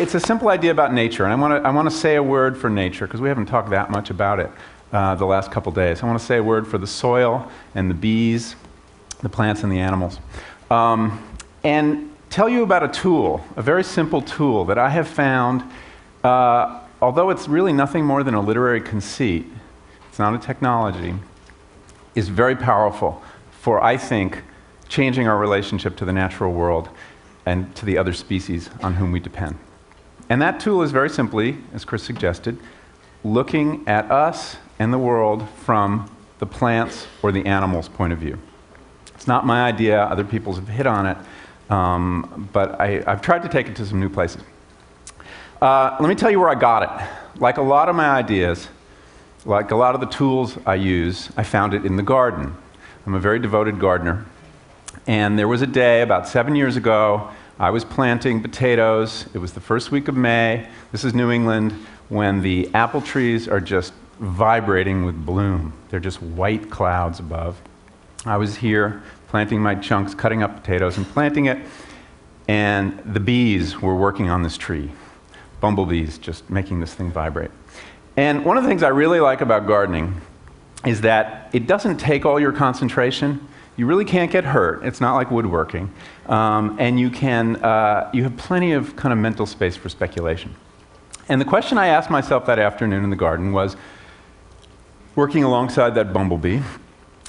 it's a simple idea about nature, and I want to say a word for nature, because we haven't talked that much about it the last couple days. I want to say a word for the soil and the bees, the plants and the animals, and tell you about a tool, a very simple tool that I have found, although it's really nothing more than a literary conceit, it's not a technology, is very powerful for, I think, changing our relationship to the natural world and to the other species on whom we depend. And that tool is very simply, as Chris suggested, looking at us and the world from the plants or the animals' point of view. It's not my idea, other people have hit on it, but I've tried to take it to some new places. Let me tell you where I got it. Like a lot of my ideas, like a lot of the tools I use, I found it in the garden. I'm a very devoted gardener. And there was a day about 7 years ago, I was planting potatoes. It was the first week of May. This is New England, when the apple trees are just vibrating with bloom. They're just white clouds above. I was here planting my chunks, cutting up potatoes and planting it, and the bees were working on this tree. Bumblebees just making this thing vibrate. And one of the things I really like about gardening is that it doesn't take all your concentration. You really can't get hurt. It's not like woodworking. And you have plenty of kind of mental space for speculation. And the question I asked myself that afternoon in the garden was, working alongside that bumblebee,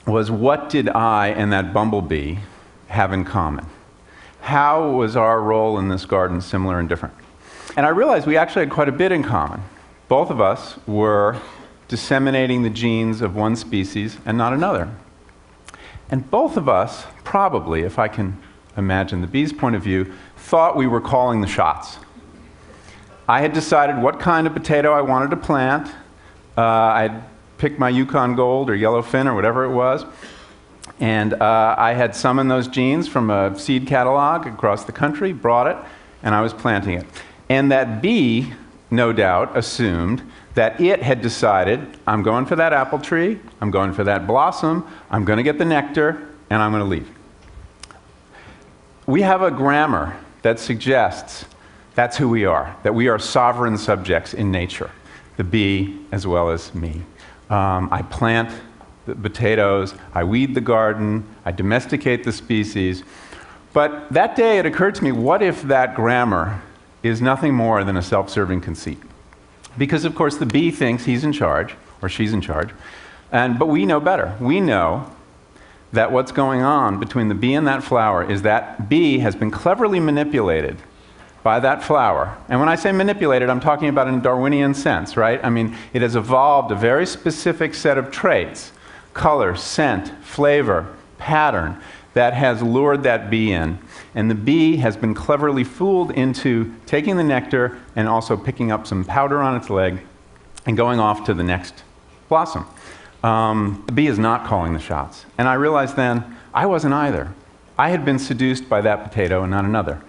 was what did I and that bumblebee have in common? How was our role in this garden similar and different? And I realized we actually had quite a bit in common. Both of us were disseminating the genes of one species and not another. And both of us, probably, if I can imagine the bee's point of view, thought we were calling the shots. I had decided what kind of potato I wanted to plant. I'd picked my Yukon Gold or Yellowfin or whatever it was. And I had summoned those genes from a seed catalog across the country, brought it, and I was planting it. And that bee, no doubt, assumed that it had decided, I'm going for that apple tree, I'm going for that blossom, I'm going to get the nectar, and I'm going to leave. We have a grammar that suggests that's who we are, that we are sovereign subjects in nature, the bee as well as me. I plant the potatoes, I weed the garden, I domesticate the species. But that day it occurred to me, what if that grammar is nothing more than a self-serving conceit? Because, of course, the bee thinks he's in charge, or she's in charge, but we know better. We know that what's going on between the bee and that flower is that bee has been cleverly manipulated by that flower. And when I say manipulated, I'm talking about in a Darwinian sense, right? I mean, it has evolved a very specific set of traits, color, scent, flavor, pattern, that has lured that bee in. And the bee has been cleverly fooled into taking the nectar and also picking up some powder on its leg and going off to the next blossom. The bee is not calling the shots. And I realized then, I wasn't either. I had been seduced by that potato and not another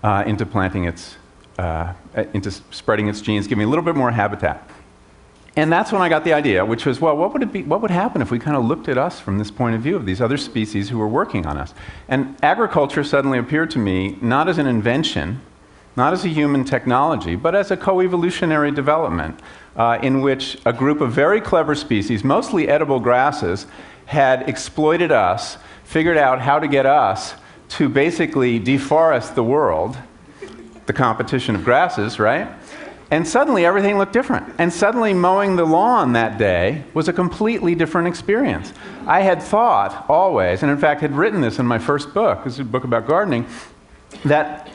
into planting into spreading its genes, giving a little bit more habitat. And that's when I got the idea, which was, well, what would happen if we kind of looked at us from this point of view of these other species who were working on us? And agriculture suddenly appeared to me not as an invention, not as a human technology, but as a co-evolutionary development in which a group of very clever species, mostly edible grasses, had exploited us, figured out how to get us to basically deforest the world, the competition of grasses, right? And suddenly everything looked different. And suddenly mowing the lawn that day was a completely different experience. I had thought always, and in fact had written this in my first book, this is a book about gardening, that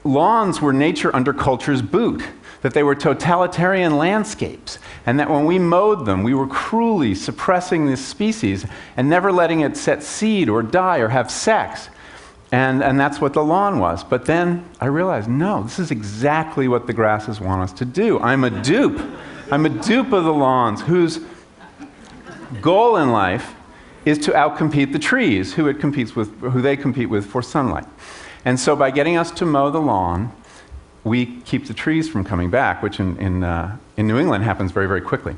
lawns were nature under culture's boot, that they were totalitarian landscapes, and that when we mowed them, we were cruelly suppressing this species and never letting it set seed or die or have sex. And that's what the lawn was. But then I realized, no, this is exactly what the grasses want us to do. I'm a dupe. I'm a dupe of the lawns whose goal in life is to outcompete the trees, who they compete with for sunlight. And so by getting us to mow the lawn, we keep the trees from coming back, which in New England happens very, very quickly.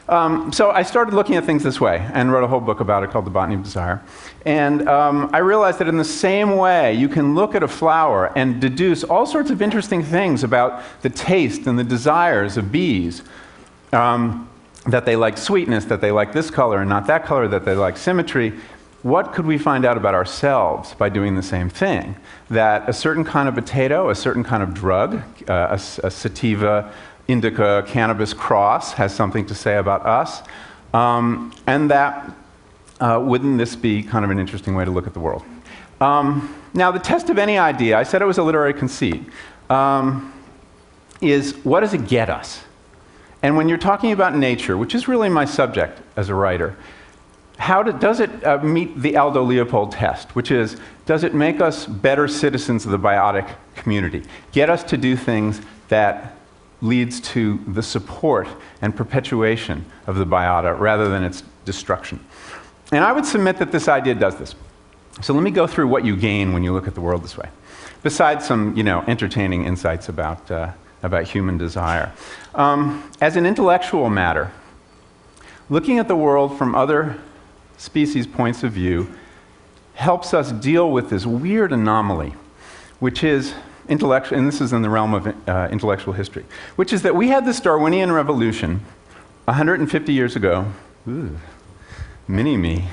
So I started looking at things this way and wrote a whole book about it called The Botany of Desire. And I realized that in the same way, you can look at a flower and deduce all sorts of interesting things about the taste and the desires of bees. That they like sweetness, that they like this color and not that color, that they like symmetry. What could we find out about ourselves by doing the same thing? That a certain kind of potato, a certain kind of drug, a sativa, indica, cannabis cross has something to say about us, and that wouldn't this be kind of an interesting way to look at the world? Now, the test of any idea, I said it was a literary conceit, is what does it get us? And when you're talking about nature, which is really my subject as a writer, does it meet the Aldo Leopold test, which is, does it make us better citizens of the biotic community? Get us to do things that leads to the support and perpetuation of the biota rather than its destruction. And I would submit that this idea does this. So let me go through what you gain when you look at the world this way, besides some entertaining insights about human desire. As an intellectual matter, looking at the world from other species' points of view helps us deal with this weird anomaly, which is intellectual, and this is in the realm of intellectual history, which is that we had this Darwinian revolution 150 years ago. Ooh, mini-me.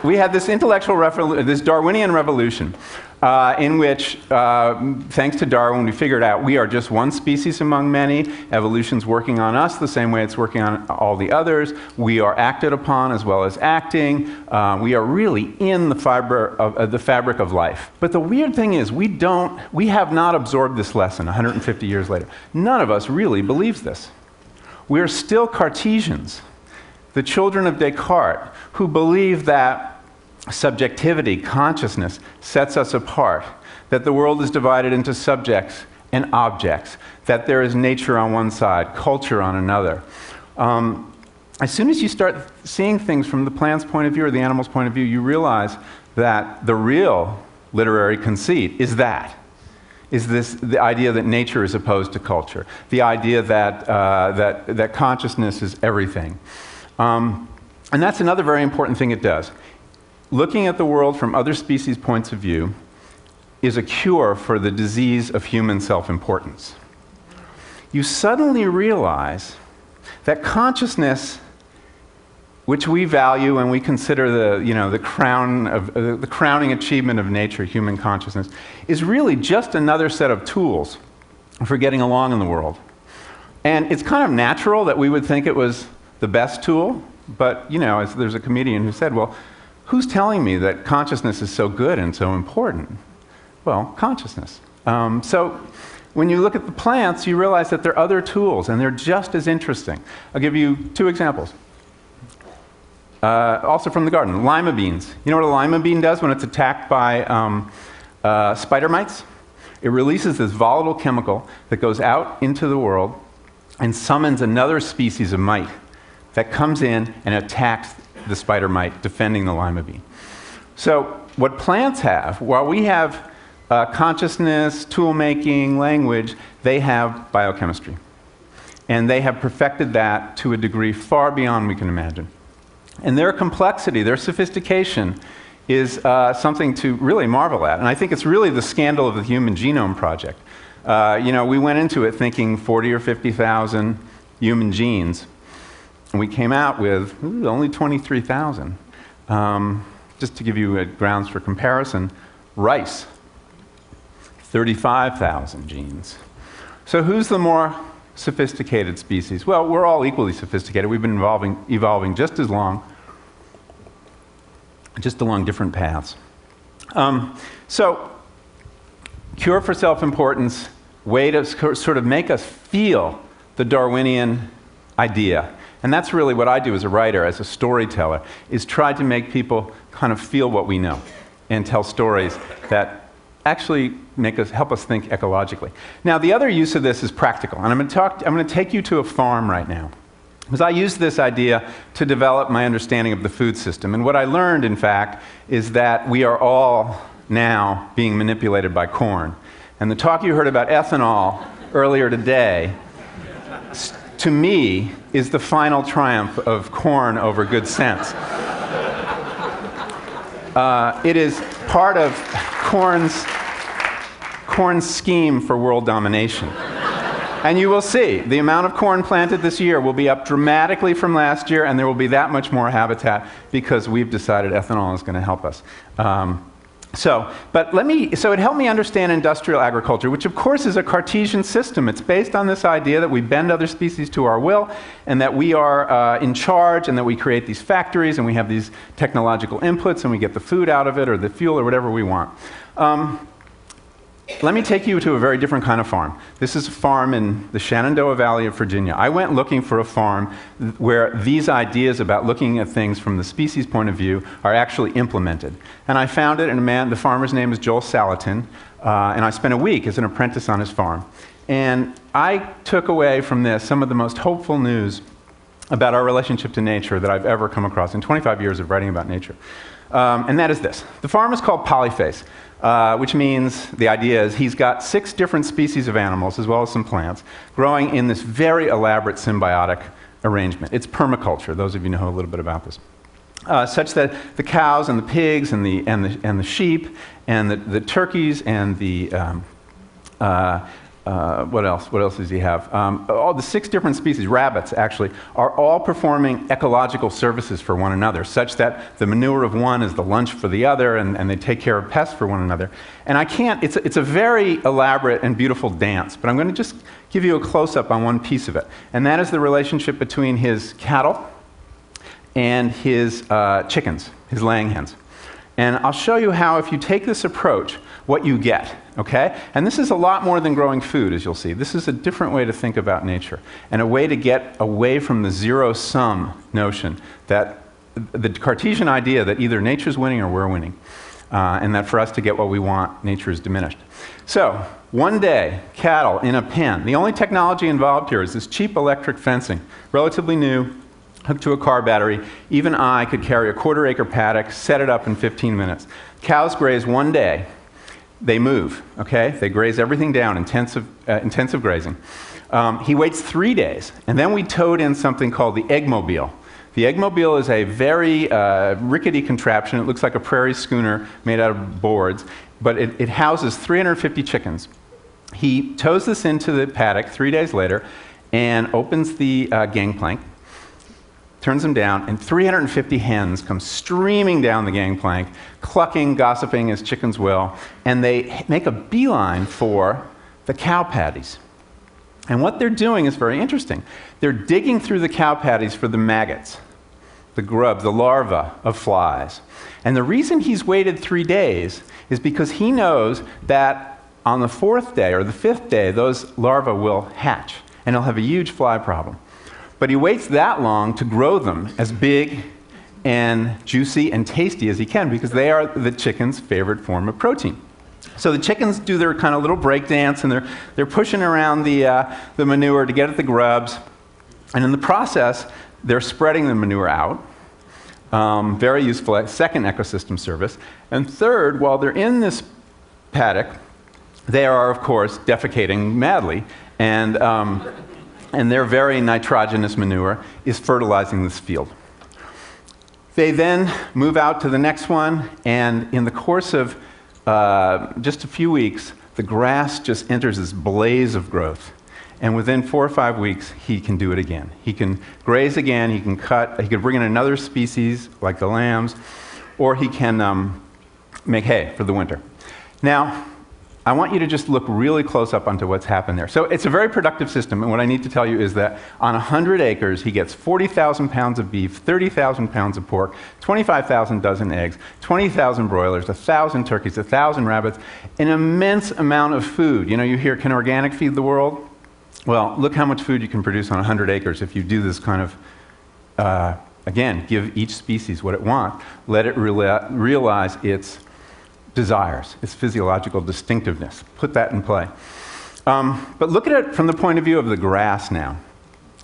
We had this this Darwinian revolution in which, thanks to Darwin, we figured out we are just one species among many. Evolution's working on us the same way it's working on all the others. We are acted upon as well as acting. We are really in the fabric of life. But the weird thing is, we have not absorbed this lesson 150 years later. None of us really believes this. We are still Cartesians, the children of Descartes, who believe that subjectivity, consciousness, sets us apart, that the world is divided into subjects and objects, that there is nature on one side, culture on another. As soon as you start seeing things from the plant's point of view or the animal's point of view, you realize that the real literary conceit is the idea that nature is opposed to culture, the idea that consciousness is everything. And that's another very important thing it does. Looking at the world from other species' points of view is a cure for the disease of human self-importance. You suddenly realize that consciousness, which we value and we consider the crowning achievement of nature, human consciousness, is really just another set of tools for getting along in the world. And it's kind of natural that we would think it was the best tool, but as there's a comedian who said, well, who's telling me that consciousness is so good and so important? Well, consciousness. So when you look at the plants, you realize that there are other tools, and they're just as interesting. I'll give you two examples. Also from the garden, lima beans. You know what a lima bean does when it's attacked by spider mites? It releases this volatile chemical that goes out into the world and summons another species of mite that comes in and attacks the spider mite, defending the lima bean. So what plants have, while we have consciousness, tool making, language, they have biochemistry. And they have perfected that to a degree far beyond we can imagine. And their complexity, their sophistication is something to really marvel at. And I think it's really the scandal of the Human Genome Project. We went into it thinking 40 or 50,000 human genes. And we came out with only 23,000. Just to give you grounds for comparison, rice, 35,000 genes. So who's the more sophisticated species? Well, we're all equally sophisticated. We've been evolving just as long, just along different paths. So, cure for self-importance, way to sort of make us feel the Darwinian idea. And that's really what I do as a writer, as a storyteller, is try to make people kind of feel what we know and tell stories that actually help us think ecologically. Now, the other use of this is practical. And I'm going to take you to a farm right now, because I used this idea to develop my understanding of the food system. And what I learned, in fact, is that we are all now being manipulated by corn. And the talk you heard about ethanol earlier today to me, is the final triumph of corn over good sense. It is part of corn's scheme for world domination. And you will see, the amount of corn planted this year will be up dramatically from last year, and there will be that much more habitat because we've decided ethanol is going to help us. So it helped me understand industrial agriculture, which of course is a Cartesian system. It's based on this idea that we bend other species to our will, and that we are in charge, and that we create these factories, and we have these technological inputs, and we get the food out of it, or the fuel, or whatever we want. Let me take you to a very different kind of farm. This is a farm in the Shenandoah Valley of Virginia. I went looking for a farm where these ideas about looking at things from the species point of view are actually implemented. And I found it in a man, the farmer's name is Joel Salatin, and I spent a week as an apprentice on his farm. And I took away from this some of the most hopeful news about our relationship to nature that I've ever come across in 25 years of writing about nature. And that is this. The farm is called Polyface. Which means, the idea is, he's got 6 different species of animals, as well as some plants, growing in this very elaborate symbiotic arrangement. It's permaculture, those of you know a little bit about this. Such that the cows and the pigs and the sheep and the turkeys and the what else does he have? All the 6 different species, rabbits actually, are all performing ecological services for one another, such that the manure of one is the lunch for the other, and they take care of pests for one another. And it's a very elaborate and beautiful dance, but I'm going to just give you a close-up on one piece of it. And that is the relationship between his cattle and his chickens, his laying hens. And I'll show you how, if you take this approach, what you get, okay? And this is a lot more than growing food, as you'll see. This is a different way to think about nature, and a way to get away from the zero-sum notion, that the Cartesian idea that either nature's winning or we're winning, and that for us to get what we want, nature is diminished. So, one day, cattle in a pen. The only technology involved here is this cheap electric fencing, relatively new, hooked to a car battery. Even I could carry a quarter-acre paddock, set it up in 15 minutes. Cows graze one day. They move, okay? They graze everything down, intensive grazing. He waits 3 days, and then we towed in something called the eggmobile. The eggmobile is a very rickety contraption. It looks like a prairie schooner made out of boards, but it houses 350 chickens. He tows this into the paddock 3 days later and opens the gangplank, turns them down, and 350 hens come streaming down the gangplank, clucking, gossiping as chickens will, and they make a beeline for the cow patties. And what they're doing is very interesting. They're digging through the cow patties for the maggots, the grubs, the larvae of flies. And the reason he's waited 3 days is because he knows that on the 4th day or the 5th day, those larvae will hatch, and he'll have a huge fly problem. But he waits that long to grow them as big and juicy and tasty as he can, because they are the chicken's favorite form of protein. So the chickens do their kind of little break dance, and they're pushing around the manure to get at the grubs. And in the process, they're spreading the manure out. Very useful, second ecosystem service. And third, while they're in this paddock, they are, of course, defecating madly. And their very nitrogenous manure is fertilizing this field. They then move out to the next one, and in the course of just a few weeks, the grass just enters this blaze of growth. And within 4 or 5 weeks, he can do it again. He can graze again, he can cut, he can bring in another species, like the lambs, or he can make hay for the winter. Now, I want you to just look really close up onto what's happened there. So it's a very productive system, and what I need to tell you is that on 100 acres, he gets 40,000 pounds of beef, 30,000 pounds of pork, 25,000 dozen eggs, 20,000 broilers, 1,000 turkeys, 1,000 rabbits, an immense amount of food. You know, you hear, can organic feed the world? Well, look how much food you can produce on 100 acres if you do this kind of, again, give each species what it wants, let it realize its desires, its physiological distinctiveness. Put that in play. But look at it from the point of view of the grass now.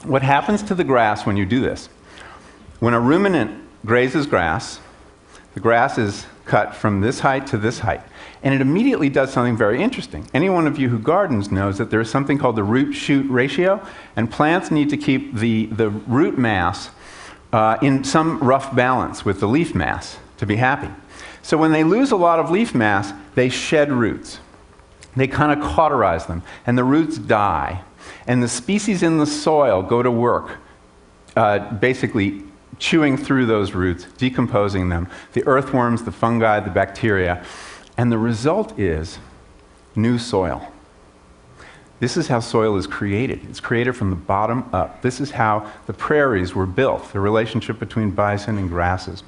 What happens to the grass when you do this? When a ruminant grazes grass, the grass is cut from this height to this height. And it immediately does something very interesting. Any one of you who gardens knows that there is something called the root-shoot ratio, and plants need to keep the root mass in some rough balance with the leaf mass to be happy. So when they lose a lot of leaf mass, they shed roots. They kind of cauterize them, and the roots die. And the species in the soil go to work, basically chewing through those roots, decomposing them, the earthworms, the fungi, the bacteria. And the result is new soil. This is how soil is created. It's created from the bottom up. This is how the prairies were built, the relationship between bison and grasses.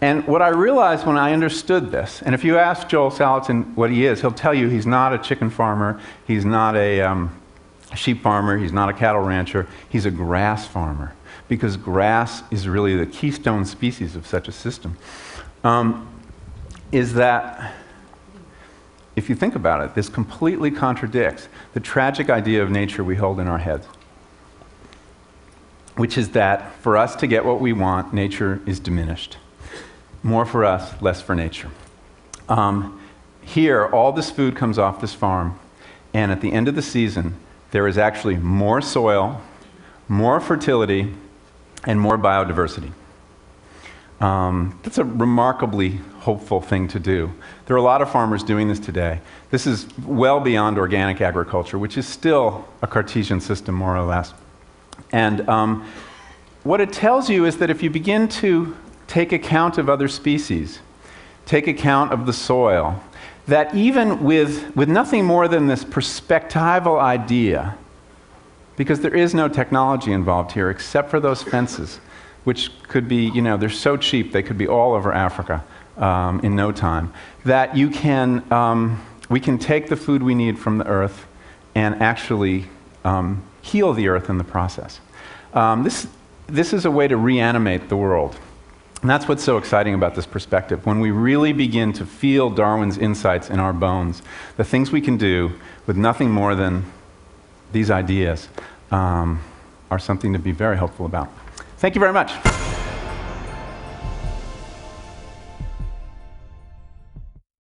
And what I realized when I understood this, and if you ask Joel Salatin what he is, he'll tell you he's not a chicken farmer, he's not a sheep farmer, he's not a cattle rancher, he's a grass farmer, because grass is really the keystone species of such a system. Is that, if you think about it, this completely contradicts the tragic idea of nature we hold in our heads, which is that for us to get what we want, nature is diminished. More for us, less for nature. Here, all this food comes off this farm, and at the end of the season, there is actually more soil, more fertility, and more biodiversity. That's a remarkably hopeful thing to do. There are a lot of farmers doing this today. This is well beyond organic agriculture, which is still a Cartesian system, more or less. And what it tells you is that if you begin to take account of other species, take account of the soil, that even with nothing more than this perspectival idea, because there is no technology involved here except for those fences, which could be, they're so cheap, they could be all over Africa in no time, that we can take the food we need from the earth and actually heal the earth in the process. This is a way to reanimate the world. And that's what's so exciting about this perspective. When we really begin to feel Darwin's insights in our bones, the things we can do with nothing more than these ideas are something to be very hopeful about. Thank you very much.